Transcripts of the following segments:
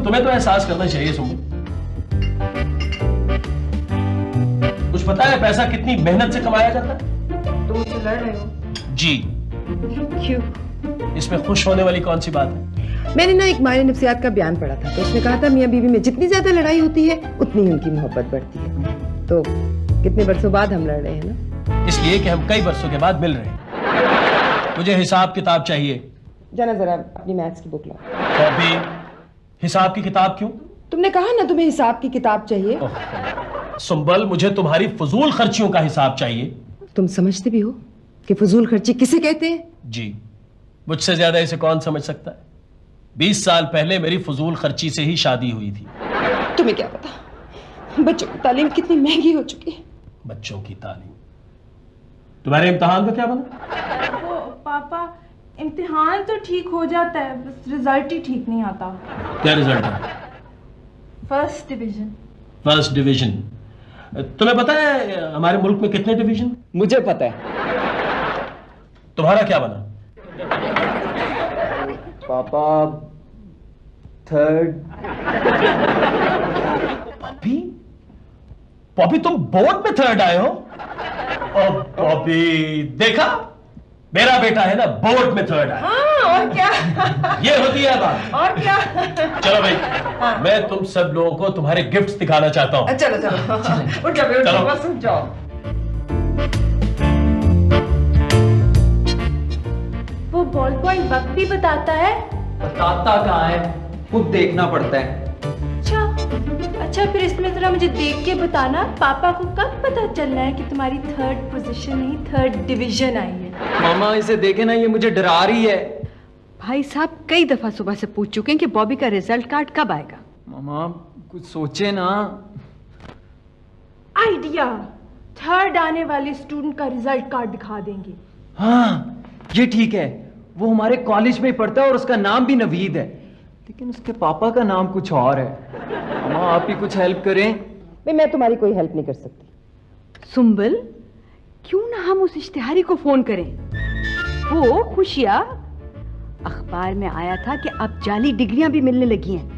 तुम्हें तो एहसास करना चाहिए सुम्बुल। कुछ पता है पैसा कितनी मेहनत से कमाया जाता है? तुम मुझसे लड़ रहे हो? जी। क्यों? इसमें खुश होने वाली कौन सी बात है? मैंने ना एक माहिर नफ्सियात का बयान पढ़ा था, तो उसने कहा था मियां बीवी में जितनी ज्यादा लड़ाई होती है उतनी ही उनकी मोहब्बत बढ़ती है। तो कितने बरसों बाद हम लड़ रहे हैं ना? इसलिए कि हम कई बरसों के बाद मिल रहे हैं। मुझे हिसाब किताब चाहिए। जाना जरा अपनी मैथ्स की बुक लाओ। तो अभी हिसाब की किताब क्यों? तुमने कहा ना तुम्हें हिसाब की किताब चाहिए। सुम्बल, मुझे तुम्हारी फजूल खर्चियों का हिसाब चाहिए। तुम समझते भी हो कि फजूल खर्ची किसे कहते हैं? जी, मुझसे ज्यादा इसे कौन समझ सकता है? 20 साल पहले मेरी फजूल खर्ची से ही शादी हुई थी। तुम्हें क्या पता बच्चों की तालीम कितनी महंगी हो चुकी है। बच्चों की तालीम? तुम्हारे इम्तिहान का क्या बना? वो पापा, इम्तिहान तो ठीक हो जाता है, बस रिजल्ट ही ठीक नहीं आता। क्या रिजल्ट है? First division. First division? तुम्हें पता है हमारे मुल्क में कितने डिवीजन? मुझे पता है। तुम्हारा क्या बना? पापा थर्ड। पॉपी? पॉपी, तुम बोर्ड में थर्ड आए हो? ओ पॉपी, देखा, मेरा बेटा है ना बोर्ड में थर्ड आया। हाँ, और क्या? ये होती है बात। और क्या? चलो भाई, मैं तुम सब लोगों को तुम्हारे गिफ्ट्स दिखाना चाहता हूँ। चलो चलो उठ जाओ, बस उठ जाओ। वो बॉल पॉइंट वक्त भी बताता है? बताता कहाँ है, खुद देखना पड़ता है। अच्छा फिर इसमें जरा मुझे देख के बताना, पापा को कब पता चलना है कि तुम्हारी थर्ड पोजीशन नहीं थर्ड डिवीजन आई है? मामा इसे देखे ना, ये मुझे डरा रही है। भाई साहब कई दफा सुबह से पूछ चुके हैं कि बॉबी का रिजल्ट कार्ड कब आएगा। मामा कुछ सोचे ना। आइडिया, थर्ड आने वाले स्टूडेंट का रिजल्ट कार्ड दिखा देंगे। हाँ ये ठीक है, वो हमारे कॉलेज में ही पढ़ता है और उसका नाम भी नवीद है, लेकिन उसके पापा का नाम कुछ और है। मामा आप ही कुछ हेल्प करें। मैं तुम्हारी कोई हेल्प नहीं कर सकती। सुम्बल, क्यों ना हम उस इश्तिहारी को फोन करें? वो खुशिया, अखबार में आया था कि अब जाली डिग्रियां भी मिलने लगी हैं।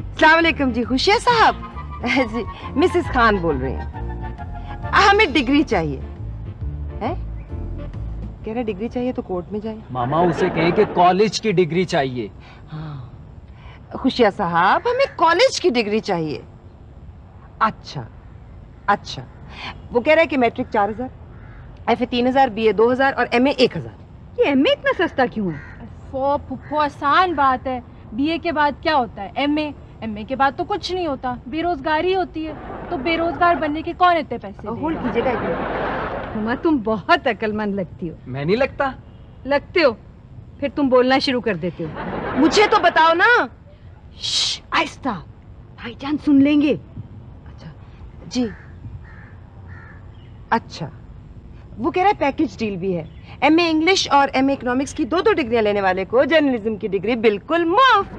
अस्सलाम वालेकुम जी, खुशिया साहब। जी मिसेस खान बोल रही हैं। हमें डिग्री चाहिए है? कह रहा डिग्री चाहिए तो कोर्ट में जाए। मामा उसे कहें कि कॉलेज की डिग्री चाहिए। हाँ खुशिया साहब, हमें कॉलेज की डिग्री चाहिए। अच्छा अच्छा, वो कह रहा है कि मैट्रिक 4000, एफए 3000, बीए 2000 और एमए 1000। ये एमए इतना सस्ता क्यों है? फुफ्फो आसान बात है। बीए के बाद क्या होता है? एमए। एमए के बाद तो कुछ नहीं होता, बेरोजगारी होती है। तो बेरोजगार बनने के कौन इतने पैसे देगा? होल्ड कीजिएगा एक मिनट। मम्मा तुम बहुत अक्लमंद लगती हो। मैं नहीं लगता? लगते हो, फिर तुम बोलना शुरू कर देते हो। मुझे तो बताओ ना। आहिस्ता, भाईजान सुन लेंगे। अच्छा जी, अच्छा वो कह रहा है पैकेज डील भी है। एमए इंग्लिश और एमए इकोनॉमिक्स की 2-2 डिग्रियां लेने वाले को जर्नलिज्म की डिग्री बिल्कुल मुफ्त।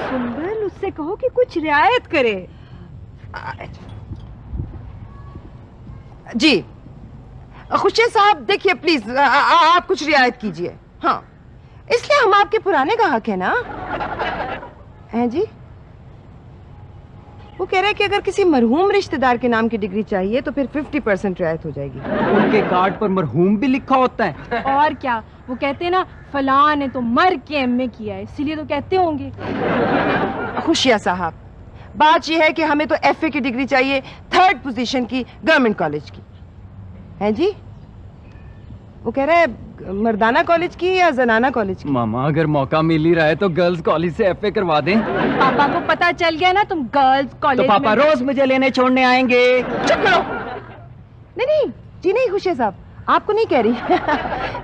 सुंदर, उससे कहो कि कुछ रियायत करे। जी खुशिया साहब, देखिए प्लीज आप कुछ रियायत कीजिए। हाँ, इसलिए हम आपके पुराने ग्राहक हैं ना। हैं जी? वो कह रहे हैं कि अगर किसी मरहूम रिश्तेदार के नाम की डिग्री चाहिए तो फिर 50% रियायत हो जाएगी। उनके कार्ड पर मरहूम भी लिखा होता है? और क्या, वो कहते हैं ना फलां ने तो मर के एमए किया है, इसीलिए तो कहते होंगे। खुशिया साहब, बात यह है कि हमें तो एफए की डिग्री चाहिए, 3rd पोजीशन की, गवर्नमेंट कॉलेज की। हैं जी? वो कह रहा है मर्दाना कॉलेज की या जनाना कॉलेज की? मामा अगर मौका मिल ही रहा है तो गर्ल्स कॉलेज से एफए करवा दें। पापा को पता चल गया ना तुम गर्ल्स कॉलेज तो पापा रोज मुझे लेने छोड़ने आएंगे। चुप करो। नहीं नहीं जी नहीं खुशिया साहब, आपको नहीं कह रही।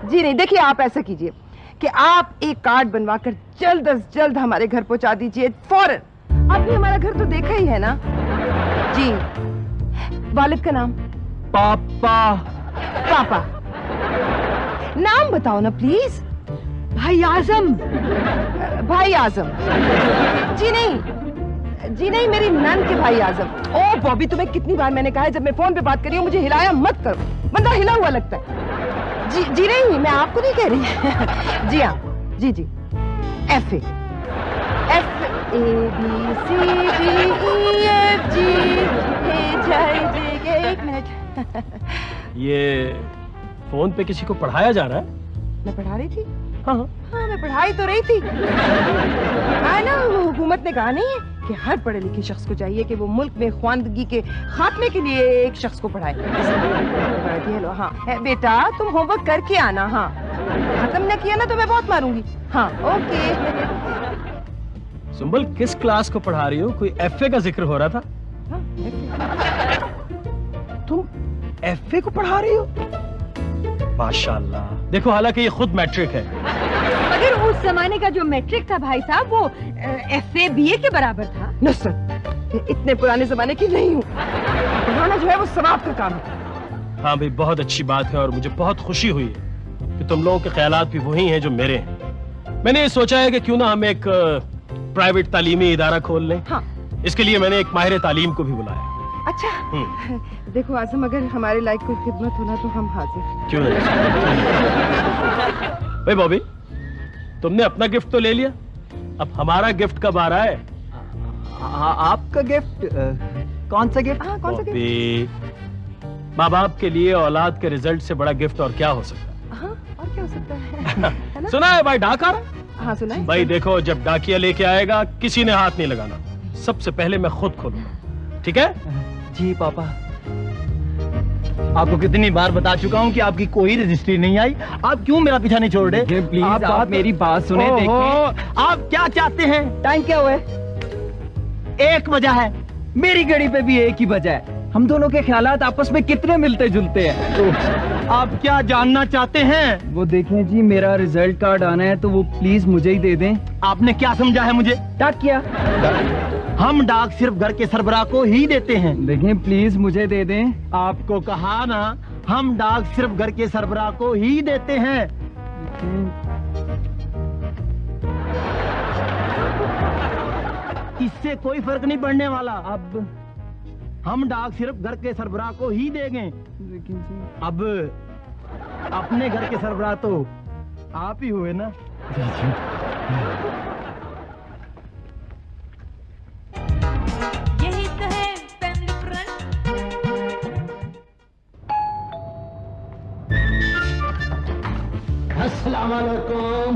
जी नहीं, देखिए आप ऐसा कीजिए कि आप एक कार्ड बनवाकर जल्द अज जल्द हमारे घर पहुंचा दीजिए फौरन। आपने हमारा घर तो देखा ही है ना जी। वालिद का नाम? पापा। पापा नाम बताओ ना प्लीज। भाई आजम। भाई आजम? जी नहीं, मेरी नन के भाई आजम। ओ बॉबी, तुम्हें कितनी बार मैंने कहा है जब मैं फोन पे बात कर रही हूँ मुझे हिलाया मत करो, बंदा हिला हुआ लगता है। जी नहीं, मैं आपको नहीं कह रही। जी हाँ, जी F A B C D E F G H I J K. एक मिनट। ये फोन पे किसी को पढ़ाया जा रहा है? मैं पढ़ा रही थी। हाँ हाँ मैं पढ़ाई तो रही थी। हाँ ना, वो हुकूमत ने कहा नहीं है कि हर पढ़े लिखे शख्स को चाहिए कि वो मुल्क में ख्वानदगी के खात्मे के लिए एक शख्स को पढ़ाए। हेलो हाँ बेटा तुम होमवर्क करके आना। हाँ खत्म न किया ना तो मैं बहुत मारूंगी। हाँ ओके। सुंबल किस क्लास को पढ़ा रही हो? कोई एफए का जिक्र हो रहा था। हाँ, तुम एफए को पढ़ा रही हो? माशाल्लाह। देखो हालांकि ये खुद मैट्रिक है मगर उस जमाने का जो मैट्रिक था भाई साहब वो FA BA के बराबर था। नुसरत इतने पुराने जमाने की नहीं हूँ। पढ़ाना जो है वो सवाब का काम है। हाँ भाई बहुत अच्छी बात है और मुझे बहुत खुशी हुई है कि तुम लोगों के ख्यालात भी वही हैं जो मेरे हैं। मैंने ये सोचा है कि क्यों ना हम एक प्राइवेट तालीमी इदारा खोल लें। हाँ। इसके लिए मैंने एक माहिर तालीम को भी बुलाया। अच्छा देखो आजम अगर हमारे लायक कोई खिदमत होना तो हम हाजिर। क्यों नहीं? भाई बॉबी तुमने अपना गिफ्ट तो ले लिया, अब हमारा गिफ्ट कब आ रहा है? आपका गिफ्ट? कौन सा गिफ्ट? हाँ कौन सा गिफ्ट? बॉबी माँ बाप के लिए औलाद के रिजल्ट से बड़ा गिफ्ट और क्या हो सकता है? हाँ और क्या हो सकता है? सुना है भाई डाक आ रहा? हाँ सुना है। भाई देखो जब डाकिया लेके आएगा किसी ने हाथ नहीं लगाना, सबसे पहले मैं खुद खोलूंगा। ठीक है? जी पापा। आपको कितनी बार बता चुका हूँ कि आपकी कोई रजिस्ट्री नहीं आई, आप क्यों मेरा पीछा नहीं छोड़ रहे? प्लीज आप मेरी बात सुने। देखें आप क्या चाहते हैं? टाइम क्या हुआ है? 1 बजा है। मेरी घड़ी पे भी एक ही बजा है। हम दोनों के ख्यालात आपस में कितने मिलते जुलते हैं। तो आप क्या जानना चाहते हैं? वो देखें जी मेरा रिजल्ट कार्ड आना है तो वो प्लीज मुझे ही दे दें। आपने क्या समझा है मुझे? डाक किया? हम डाक सिर्फ घर के सरबराह को ही देते हैं। देखें प्लीज मुझे दे दें। आपको कहा ना, हम डाक सिर्फ घर के सरबराह को ही देते हैं। इससे कोई फर्क नहीं पड़ने वाला। अब हम डाक सिर्फ घर के सरबराह को ही देंगे। अब अपने घर के सरबराह तो आप ही हुए ना। यही तो है फैमिली फ्रंट। अस्सलाम वालेकुम।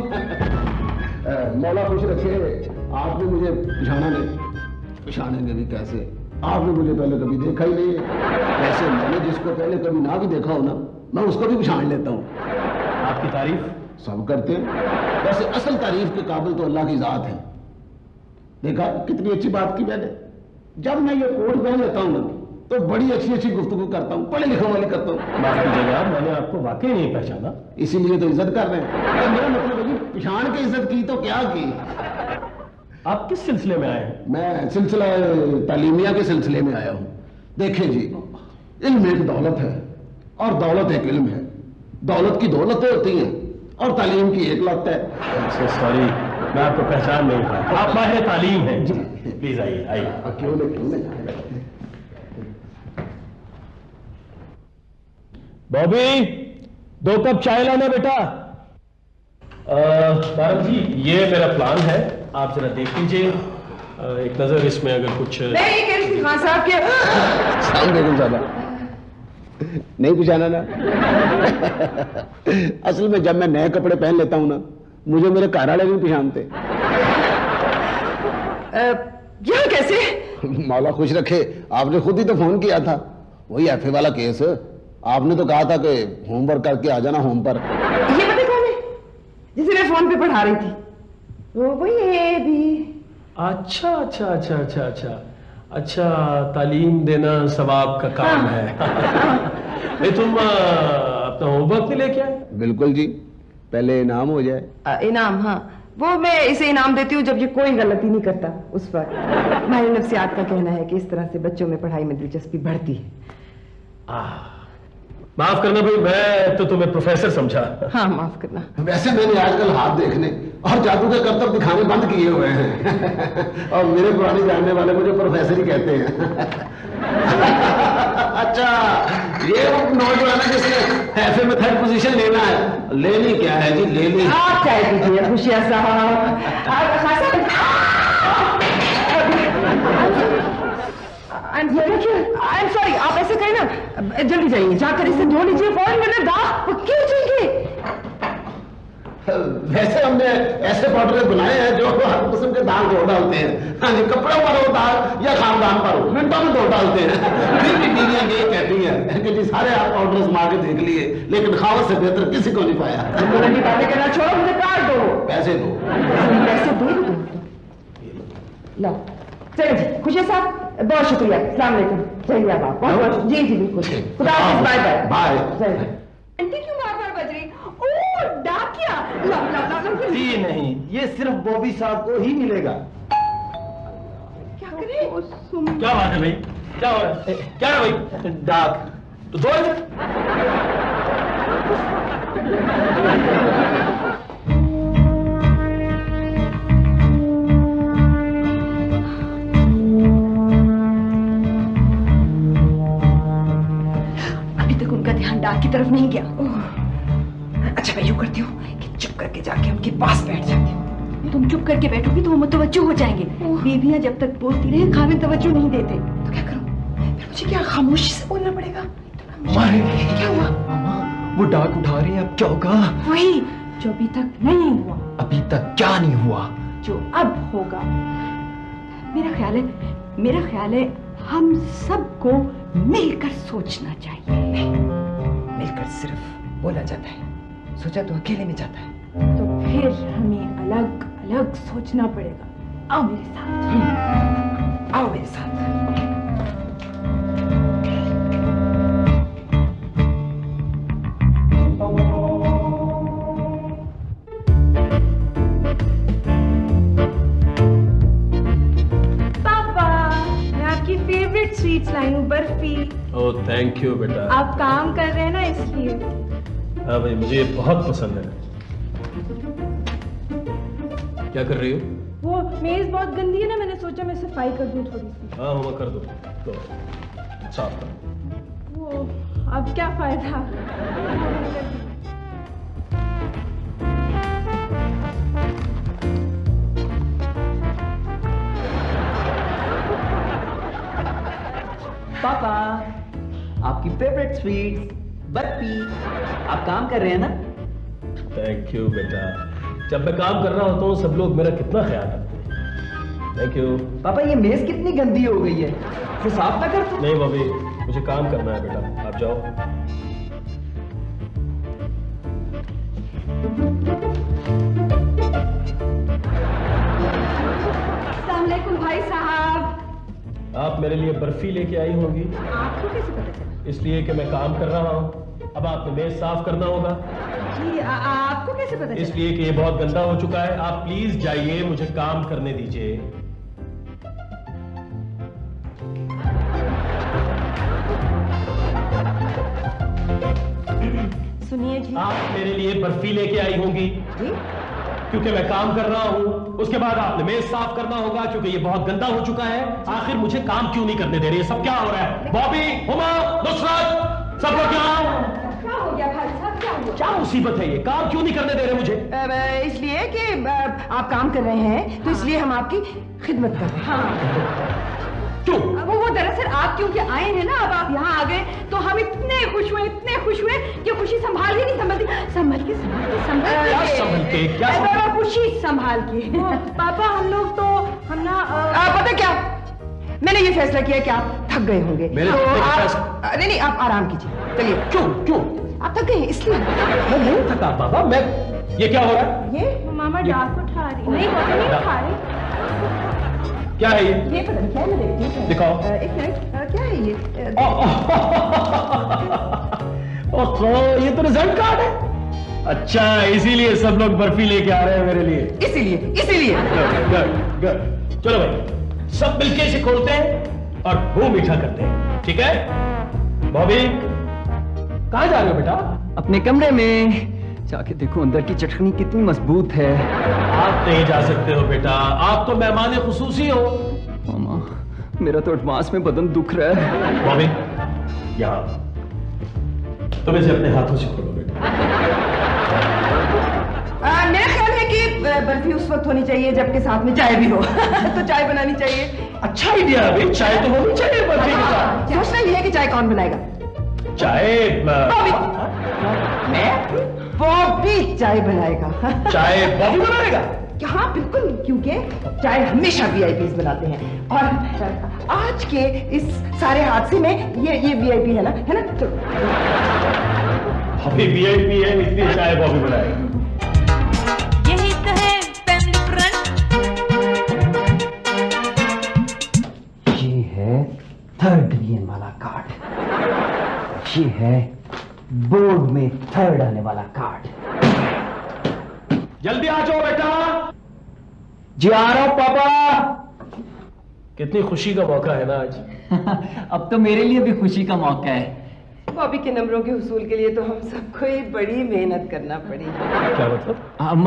मौला खुश रखे। आपने मुझे पिछाना नहीं, पिछानेंगे भी कैसे? आपने मुझे पहले कभी देखा ही नहीं। वैसे मैंने जिसको पहले कभी ना भी देखा हो ना, मैं उसको भी पिछान लेता हूँ। आपकी तारीफ सब करते हैं। वैसे असल तारीफ के काबिल तो अल्लाह की जात है। देखा कितनी अच्छी बात की मैंने। जब मैं ये कोट पहन लेता हूँ ना तो बड़ी अच्छी अच्छी गुफ्तगू करता हूँ, पढ़े लिखे वाली करता हूँ। माफ कीजिएगा मैंने आपको वाकई नहीं पहचाना। इसीलिए तो इज्जत कर रहे हैं। मेरा मतलब है कि पिछान के इज्जत की तो क्या की। आप किस सिलसिले में आए हैं? मैं सिलसिला तालीमिया के सिलसिले में आया हूँ। देखें जी, इल्म एक दौलत है और दौलत एक इल्म है। दौलत की दौलतें होती हैं और तालीम की एक लत है। सॉरी मैं आपको पहचान नहीं पाया। आप माहिर तालीम हैं। प्लीज आइए आइए। क्यों नहीं। बॉबी 2 कप चाय लाना बेटा। मैडम जी ये मेरा प्लान है, आप जरा देख लीजिए। एक नजर इसमें अगर कुछ। मैं ये कह रही थी खान साहब के। अस्सलाम साहबा, नहीं पिछाना ना। असल में जब मैं नए कपड़े पहन लेता हूँ ना, मुझे मेरे घर वाले नहीं पिछानते। यहाँ कैसे? मौला खुश रखे, आपने खुद ही तो फोन किया था। वही एफए वाला केस। आपने तो कहा था कि होमवर्क करके आ जाना होम पर। ये पता कौन है जिसे मैं फोन पे पढ़ा रही थी? वो वही है भी। अच्छा अच्छा अच्छा अच्छा अच्छा अच्छा, तालीम देना सवाब का काम है। नहीं तुम अपना होमवर्क नहीं लेके आए? बिल्कुल जी, पहले इनाम हो जाए। इनाम? हाँ वो मैं इसे इनाम देती हूँ जब ये कोई गलती नहीं करता उस पर। माहिर नफ्सियात का कहना है कि इस तरह से बच्चों में पढ़ाई में दिलचस्पी बढ़ती है। माफ करना भाई, मैं तो तुम्हें प्रोफेसर समझा। हाँ माफ करना। वैसे मैंने आजकल हाथ देखने और जादू के करतब दिखाने बंद किए हुए हैं। और मेरे पुराने जानने वाले मुझे प्रोफेसर ही कहते हैं। अच्छा, ये नौजवान है जिसने एफए में 3rd पोजीशन लेना है। लेनी क्या है जी, लेनी। आप चाय पीजिए खुशिया साहब। आई एम सॉरी, आप ऐसे करें ना, जल्दी जाइए, जाकर इसे धो लीजिए फौरन, वरना दाग पक्के हो जाएंगे। वैसे हमने ऐसे पाउडर बनाए हैं जो हर किस्म के दाग धो डालते हैं। हाँ जी, कपड़ों पर हो दाग या खानदान पर हो, मिनटों में धो डालते हैं। फिर भी बीवियां ये कहती हैं कि जी सारे आप पाउडर मार के देख लिए, लेकिन खावत से बेहतर किसी को नहीं पाया। बातें करना छोड़ो, मुझे कार्ड दो। पैसे दो। पैसे दो। लो चलो जी, खुशिया साहब बहुत शुक्रिया, अस्सलाम वालेकुम। चलिए अब आप बहुत जी जी बिल्कुल, खुदा हाफिज़, बाय बाय बाय। आंटी क्यों बार-बार बज रही? ओह डाकिया, ला ला ला ला। जी नहीं, ये सिर्फ बॉबी साहब को ही मिलेगा। क्या करें? क्या बात है भाई, क्या हो रहा है, क्या है भाई? डाक तो दो इधर। अभी तक उनका ध्यान डाक की तरफ नहीं गया। अच्छा मैं यूं करती हूँ कि चुप करके जाके उनके पास बैठ जाती हूँ। तुम चुप करके बैठोगी तो वो मुतवज्जो हो जाएंगे। बीबियां जब तक बोलती रहे खाने तवज्जो नहीं देते। तो क्या करूँ? फिर मुझे क्या खामोशी से बोलना पड़ेगा? क्या हुआ? मामा वो डाक उठा रहे हैं, अब क्या होगा? वही जो अभी तक नहीं हुआ, अभी तक क्या नहीं हुआ? जो अब होगा। मेरा ख्याल है हम सबको मिलकर सोचना चाहिए। मिलकर सिर्फ बोला जाता है, सोचा तो अकेले में जाता है। तो फिर हमें अलग अलग सोचना पड़ेगा। आओ मेरे साथ। आओ मेरे साथ। पापा, मैं आपकी फेवरेट स्वीट्स लाई हूँ, बर्फी। ओह थैंक यू बेटा। आप काम कर रहे हैं ना इसलिए। हाँ भाई, मुझे ये बहुत पसंद है। क्या कर रही हो? वो मेज बहुत गंदी है ना, मैंने सोचा मैं सफाई कर दूं थोड़ी सी। हाँ हुआ कर दो, तो साफ कर। वो अब क्या फायदा। पापा आपकी फेवरेट स्वीट्स बर्फी। आप काम कर रहे हैं ना? थैंक यू बेटा। जब मैं काम कर रहा होता हूँ सब लोग मेरा कितना ख्याल रखते हैं। Thank you. पापा ये मेज कितनी गंदी हो गई है, इसे साफ ना कर? नहीं बॉबी, मुझे काम करना है बेटा, आप जाओ। अस्सलाम वालेकुम भाई साहब। आप मेरे लिए बर्फी लेके आई होंगी। आपको कैसे पता चला? इसलिए कि मैं काम कर रहा हूँ। अब आपको मेज साफ करना होगा। जी आपको कैसे पता चला? इसलिए कि ये बहुत गंदा हो चुका है। आप प्लीज जाइए, मुझे काम करने दीजिए। सुनिए जी। आप मेरे लिए बर्फी लेके आई होंगी जी क्योंकि मैं काम कर रहा हूँ। उसके बाद आपने मेज साफ करना होगा क्योंकि ये बहुत गंदा हो चुका है। आखिर मुझे काम क्यों नहीं करने दे रही है? सब क्या हो रहा है? बॉबी, हुमा, नुसरत, सब लोग यहाँ। क्या हो गया भाई साहब, क्या हो गया? क्या मुसीबत है ये? काम क्यों नहीं करने दे रहे मुझे? इसलिए कि आप काम कर रहे हैं, तो इसलिए हम आपकी खिदमत कर रहे हैं। क्यों? वो दरअसल आप क्योंकि आए हैं ना, अब आप यहाँ आ गए तो हम इतने खुश हुए कि खुशी संभाल ही नहीं संभलती। संभल के क्या संभल के? क्या संभल के? खुशी संभाल के। पापा हम लोग तो हम ना पता क्या, मैंने ये फैसला किया कि आप थक गए होंगे, मेरे तो थकने का आप फैसला- नहीं आप आराम कीजिए। चलिए। क्यों क्यों? आप थक गए हैं इसलिए। मैं नहीं थका बाबा। मैं ये क्या हो रहा है? ये मामा डाक उठा रही नहीं, पापा नहीं उठा रही। क्या है ये? ये पता नहीं क्या है, मैं देखती हूँ। दिखाओ। एक मिनट, क्या है ये? ओहो, ये तो रिजल्ट कार्ड है। अच्छा, इसीलिए सब लोग बर्फी लेके आ रहे हैं मेरे लिए। इसीलिए गुड गुड। चलो भाई, सब मिलके इसे खोलते हैं और मुंह मीठा करते हैं, ठीक है? बॉबी, कहाँ जा रहे हो बेटा? अपने कमरे में जाके देखो अंदर की चटनी कितनी मजबूत है। आप नहीं जा सकते हो बेटा, आप तो मेहमान खुसूसी हो। मामा मेरा तो एडवांस में बदन दुख रहा है। बॉबी, यहाँ तुम इसे अपने हाथों से खोलो बेटा। मेरा ख्याल है कि बर्फी उस वक्त होनी चाहिए जबकि साथ में चाय भी हो। तो चाय बनानी चाहिए। अच्छा आइडिया है भाई, चाय तो होनी चाहिए बर्फी के साथ। सोचना ये है कि चाय कौन बनाएगा? चाय बॉबी चाय बनाएगा। चाय बॉबी बनाएगा? हाँ बिल्कुल, क्योंकि चाय हमेशा वीआईपीज बनाते हैं और आज के इस सारे हादसे में ये वीआईपी है ना, चलो। अभी वीआईपी है इसलिए चाय बॉबी बनाएगा। यही तो है फैमिली फ्रंट। ये है 3rd डिवीजन वाला कार्ड, ये है बोर्ड में 3rd आने वाला कार्ड। जल्दी आ जाओ बेटा। जी आ रहा हूं पापा। कितनी खुशी का मौका है ना आज। अब तो मेरे लिए भी खुशी का मौका है। बॉबी के नंबरों के हुसूल के लिए तो हम सबको ही बड़ी मेहनत करना पड़ी। क्या मतलब?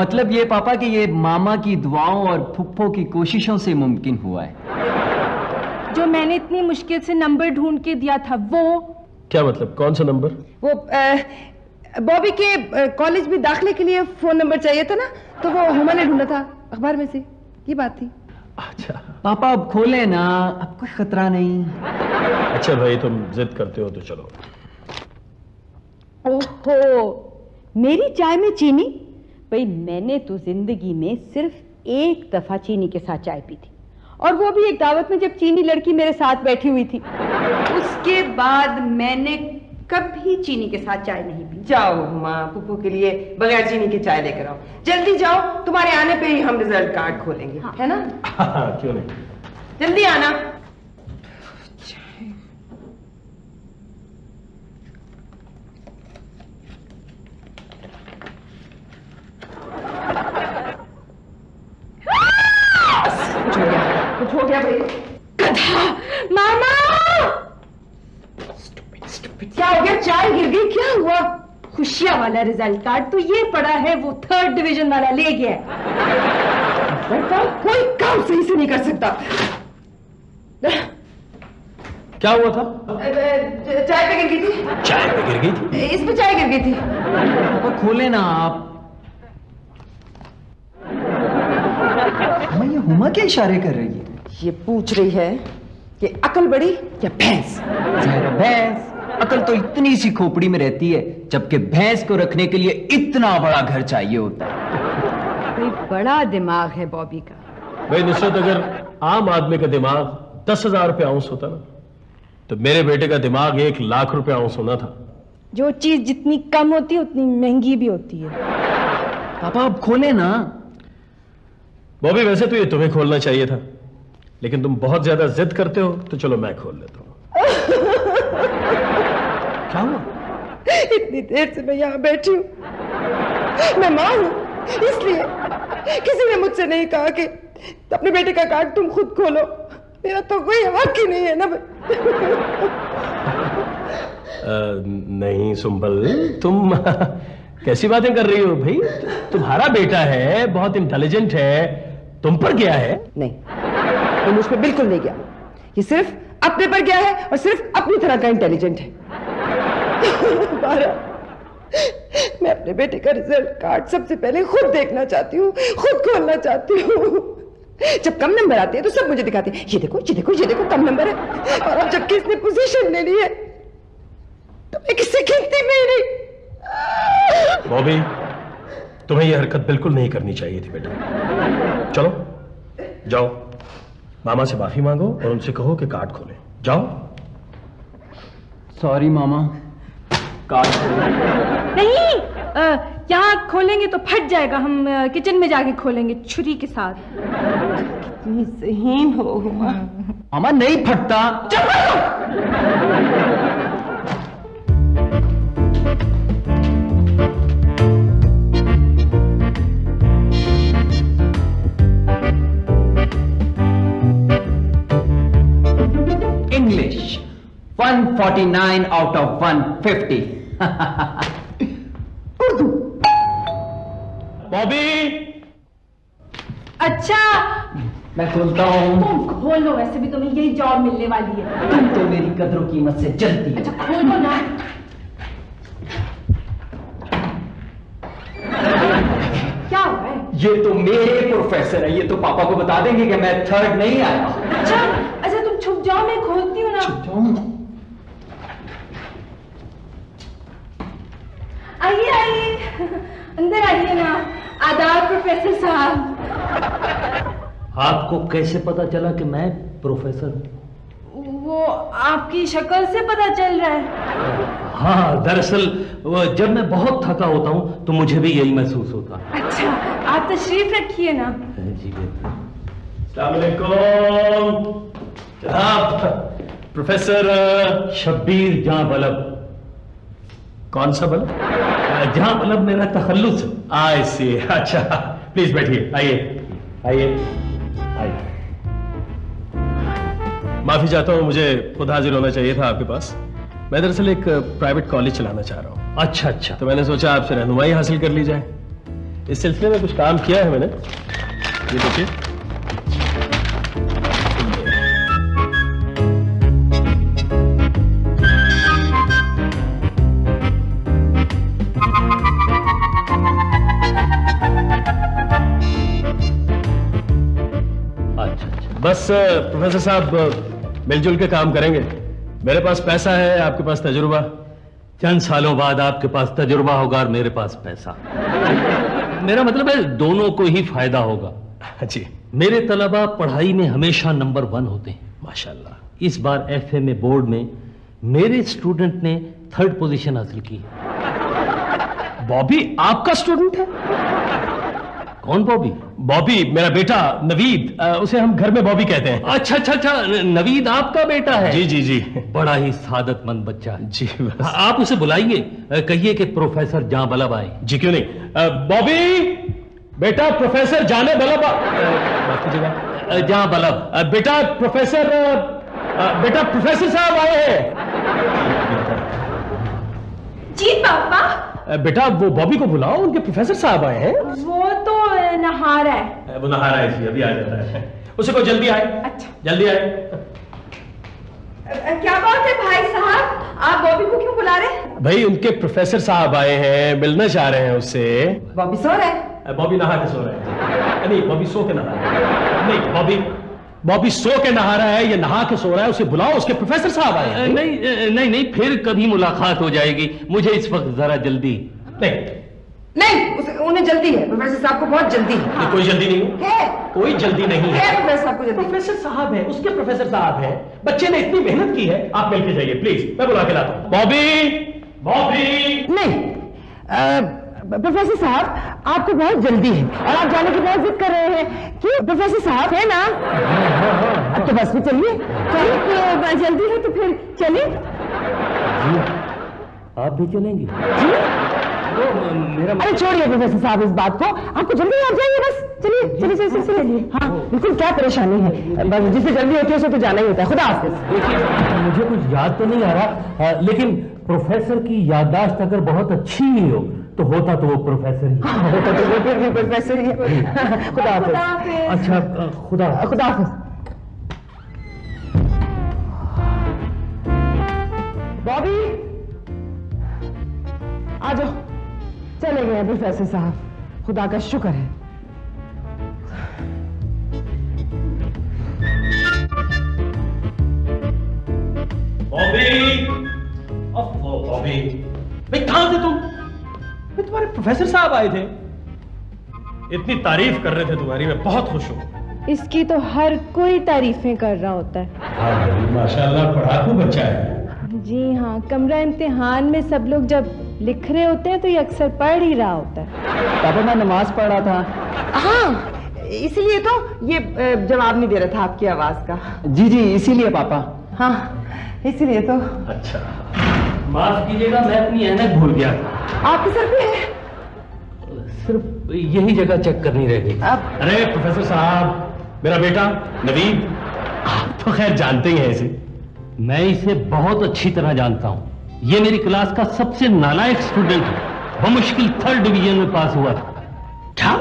मतलब ये पापा कि ये मामा की दुआओं और फुफ्फो की कोशिशों से मुमकिन हुआ है। जो मैंने इतनी मुश्किल से नंबर ढूंढ के दिया था वो। क्या मतलब? कौन सा नंबर? वो बॉबी के कॉलेज में दाखिले के लिए फोन नंबर चाहिए था ना, तो वो हुमा ने ढूंढा था अखबार में से, ये बात थी। अच्छा पापा अब खोले ना, अब कोई खतरा नहीं। अच्छा भाई तुम जिद करते हो तो चलो। ओहो, मेरी चाय में चीनी? भाई मैंने तो जिंदगी में सिर्फ एक दफा चीनी के साथ चाय पी थी, और वो भी एक दावत में जब चीनी लड़की मेरे साथ बैठी हुई थी। उसके बाद मैंने कभी चीनी के साथ चाय नहीं पी। जाओ हुमा, पुप्पू के लिए बगैर चीनी की चाय लेकर आओ। जल्दी जाओ, तुम्हारे आने पे ही हम रिजल्ट कार्ड खोलेंगे। हाँ। है ना? क्यों नहीं, जल्दी आना। कुछ हो गया भाई। मामा! क्या हो गया? चाय गिर गई? क्या हुआ? खुशियां वाला रिजल्ट कार्ड तो ये पड़ा है, वो 3rd डिवीजन वाला ले गया। कोई काम सही से नहीं कर सकता। क्या हुआ था? चाय पे गिर गई थी। चाय पे गिर गई थी? इस पे चाय गिर गई थी। पापा खोले ना आप। मैं ये हुमा क्या इशारे कर रही है? ये पूछ रही है कि अकल बड़ी या भैंस? भैंस। अकल तो इतनी सी खोपड़ी में रहती है, जबकि भैंस को रखने के लिए इतना बड़ा घर चाहिए होता है। कोई बड़ा दिमाग है बॉबी का। भाई नुसरत, अगर आम आदमी का दिमाग 10,000 रुपये आउंस होता ना, तो मेरे बेटे का दिमाग 1,00,000 रुपये आउंस होना था। जो चीज जितनी कम होती है उतनी महंगी भी होती है। पापा अब खोले ना। बॉबी वैसे तो ये तुम्हें खोलना चाहिए था, लेकिन तुम बहुत ज्यादा जिद करते हो, तो चलो मैं खोल लेता हूं। क्या हुआ? इतनी देर से मैं यहाँ बैठी हूँ, मैं माँ हूँ, इसलिए किसी ने मुझसे नहीं कहा कि अपने बेटे का कार्ड तुम खुद खोलो। मेरा तो कोई हक ही नहीं है ना। नहीं सुंबल, तुम कैसी बातें कर रही हो भाई? तुम्हारा बेटा है, बहुत इंटेलिजेंट है, तुम पर गया है? नहीं, ये मुझ पर बिल्कुल नहीं गया। ये सिर्फ अपने पर गया है और सिर्फ अपनी तरह का इंटेलिजेंट है। मैं अपने बेटे का रिजल्ट कार्ड सबसे पहले खुद देखना चाहती हूँ, खुद खोलना चाहती हूँ। जब कम नंबर आते हैं तो सब मुझे दिखाते हैं, ये देखो ये देखो ये देखो कम नंबर है। और अब जबकि इसने पोजीशन ले ली है तो मैं किससे गिनती में ही नहीं। बॉबी, तुम्हें यह हरकत बिल्कुल नहीं करनी चाहिए थी बेटा। चलो जाओ, मामा से माफी मांगो और उनसे कहो कि कार्ड खोलें। जाओ। सॉरी मामा, कार्ड नहीं, यहाँ खोलेंगे तो फट जाएगा। हम किचन में जाके खोलेंगे छुरी के साथ। कितनी ज़हीन हो हुमा। मामा नहीं फटता। English 149 out of 150. बॉबी, अच्छा मैं खोलता हूँ। तुम खोलो, वैसे भी तुम्हें यही जॉब मिलने वाली है। तुम तो मेरी कदरों कीमत से जलती है। अच्छा खोलो ना। क्या हुआ है? ये तो मेरे प्रोफेसर है, ये तो पापा को बता देंगे कि मैं थर्ड नहीं आया। अच्छा अच्छा तुम छुप जाओ, मैं खोलती हूँ ना। छुप जाऊँ? आइए आइए, अंदर आइए ना। आदाब प्रोफेसर साहब। आपको कैसे पता चला कि मैं प्रोफेसर हूँ? वो आपकी शक्ल से पता चल रहा है। हाँ, दरअसल जब मैं बहुत थका होता हूँ तो मुझे भी यही महसूस होता है। अच्छा आप तशरीफ रखिए ना। जी अस्सलाम वालेकुम जनाब। प्रोफेसर शब्बीर जहां बलब। कौन सा बलब? जहां बलब मेरा तखल्लुस। आई सी। अच्छा प्लीज बैठिए, आइए आइए आइए। माफी चाहता हूँ, मुझे खुद हाजिर होना चाहिए था आपके पास। मैं दरअसल एक प्राइवेट कॉलेज चलाना चाह रहा हूँ। अच्छा अच्छा। तो मैंने सोचा आपसे रहनुमाई हासिल कर ली जाए। इस सिलसिले में कुछ काम किया है मैंने। ये देखिए। अच्छा बस प्रोफेसर साहब मिलजुल के काम करेंगे। मेरे पास पैसा है, आपके पास तजुर्बा। चंद सालों बाद आपके पास तजुर्बा होगा और मेरे पास पैसा। मेरा मतलब है दोनों को ही फायदा होगा। जी। मेरे तलबा पढ़ाई में हमेशा नंबर 1 होते हैं माशाल्लाह। इस बार एफए में बोर्ड में मेरे स्टूडेंट ने 3rd पोजीशन हासिल की है। बॉबी आपका स्टूडेंट है? कौन बॉबी? बॉबी मेरा बेटा नवीद, उसे हम घर में बॉबी कहते हैं। अच्छा अच्छा अच्छा, नवीद आपका बेटा है? जी जी जी। बड़ा ही सादतमंद बच्चा है। जी बस। आप उसे बुलाइए, कहिए कि प्रोफेसर जां बलब आए। जी क्यों नहीं। बॉबी बेटा प्रोफेसर जाने बलब जां बलब। बेटा प्रोफेसर साहब आए हैं। जी पापा। बेटा वो बॉबी को बुलाओ, उनके प्रोफेसर साहब आए हैं। वो तो नहा रहा है। वो नहा रहा है जी, अभी आ जाता है। उसे को जल्दी आए। अच्छा जल्दी आए। क्या बात है भाई साहब, आप बॉबी को क्यों बुला रहे हैं? भाई उनके प्रोफेसर साहब आए हैं, मिलना चाह रहे हैं उससे। बॉबी सो रहा है? बॉबी नहा के सो रहा है। नहीं बॉबी सो के नहा रहा है। नहीं बॉबी सो के नहा रहा है या नहा के सो रहा है, उसे बुलाओ, उसके प्रोफेसर साहब आए हैं। नहीं फिर कभी मुलाकात हो जाएगी, मुझे इस वक्त जरा जल्दी। नहीं उन्हें जल्दी है, प्रोफेसर साहब को बहुत जल्दी है। कोई जल्दी नहीं है। कोई जल्दी नहीं है। प्रोफेसर साहब को जल्दी। प्रोफेसर साहब है, उसके प्रोफेसर साहब है। बच्चे ने इतनी मेहनत की है, आप मिलके जाइए प्लीज, मैं बुला के लाता हूँ। बॉबी नहीं प्रोफेसर साहब आपको बहुत जल्दी है और आप जाने की बहुत जिद कर रहे हैं। क्यों प्रोफेसर साहब है ना? अब तो बस में चलिए। चलिए जल्दी है तो फिर चलिए। आप भी चलेंगे? जी अरे छोड़िए प्रोफेसर साहब इस बात को, आपको जल्दी आ जाइए बस। चलिए चलिए। हाँ बिल्कुल, क्या परेशानी है, बस जिससे जल्दी होती है उसे तो जाना ही होता है। खुदा हाफिज। देखिए मुझे कुछ याद तो नहीं आ रहा, लेकिन प्रोफेसर की याददाश्त अगर बहुत अच्छी ही हो तो होता तो वो प्रोफेसर ही। होता तो वो फिर भी प्रोफेसर ही है। खुदा हाफिज। अच्छा खुदा हाफिज। बॉबी आ जाओ। चले गए प्रोफेसर साहब, खुदा का शुक्र है। बॉबी भाई कहां थे तुम? मैं तुम्हारे प्रोफेसर साहब आए थे, इतनी तारीफ कर रहे थे तुम्हारी, मैं बहुत खुश हूँ। इसकी तो हर कोई तारीफें कर रहा होता है। हाँ माशाल्लाह पढ़ाकू बच्चा है। जी हाँ, कमरा इम्तिहान में सब लोग जब लिख रहे होते हैं तो ये अक्सर पढ़ ही रहा होता है। पापा मैं नमाज पढ़ रहा था। हाँ इसीलिए तो ये जवाब नहीं दे रहा था आपकी आवाज का। जी इसीलिए पापा। हाँ इसीलिए तो। अच्छा माफ कीजिएगा, मैं अपनी ऐनक भूल गया। आपके सर पे है? सिर्फ यही जगह चेक करनी रह गई। अरे प्रोफेसर साहब, मेरा बेटा नवीद, आप तो खैर जानते ही हैं इसे। मैं इसे बहुत अच्छी तरह जानता हूँ। ये मेरी क्लास का सबसे नालायक स्टूडेंट है, बमुश्किल 3rd डिवीजन में पास हुआ था। क्या?